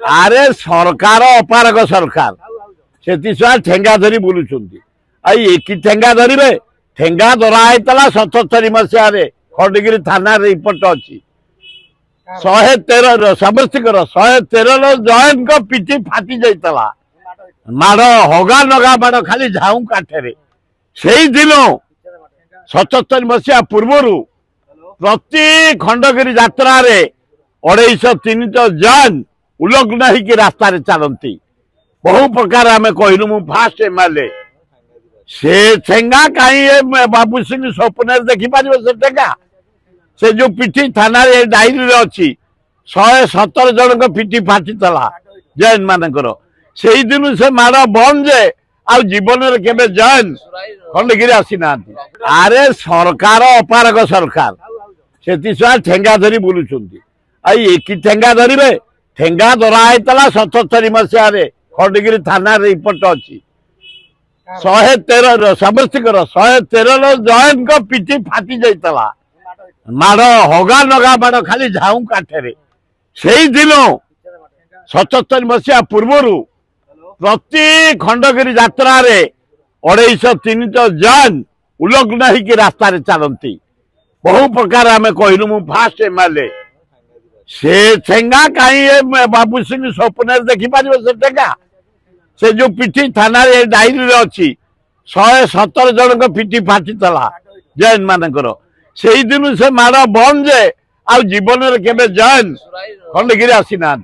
आरे सरकार अपारक सरकार से ठेंगा धरी बुलूं कि ठेंगा धरवे ठेंगा धराला 77 मसीह खंडगिरी थाना रिपोर्ट अच्छी 113 समस्तीकर 113 जॉइन को पिटी फाटी जाता माड़ हगा नगा माड़ खाली झाऊ काठे से दिन 77 मसीहा पूर्व प्रति खंडगिरी यात्रा 203 जॉइन उलग्न होगी रास्ता चलती बहु प्रकार आम कहलु मु फास्ट एमएलए से ठेंगा कहीं बाबू सिंह स्वप्न देखिपार से ठेंगा से जो पिठी थाना डायरी अच्छी 117 जन को पिठी फाटी जैन मानकर से दिन से माड़ बंद जे आ जीवन में केबे जैन खंडगिरी आसी ना आरे सरकार अपारक सरकार से ठेंगा धरी बुलूं कि ठेंगा धरवे ठेंगा धराला 77 मसीह खंडगिरी थाना रिपोर्ट अच्छी 113 समस्तीकर 113 जॉइन को पिटी फाटी जाता माड़ हगा नगा माड़ खाली झाऊ काठे से दिन 77 मसीहा पूर्व प्रति खंडगिरी यात्रा 203 जॉइन उलग्न होगी रास्ता चलती बहु प्रकार आम कहलु मु फास्ट एमएलए से ठेंगा कहीं बाबू सिंह स्वप्न देखिपार से ठेंगा से जो पिठी थाना डायरी अच्छी 117 जन को पिठी फाटी जैन मानकर से दिन से माड़ बंद जे आ जीवन में केबे जैन खंडगिरी आसी ना।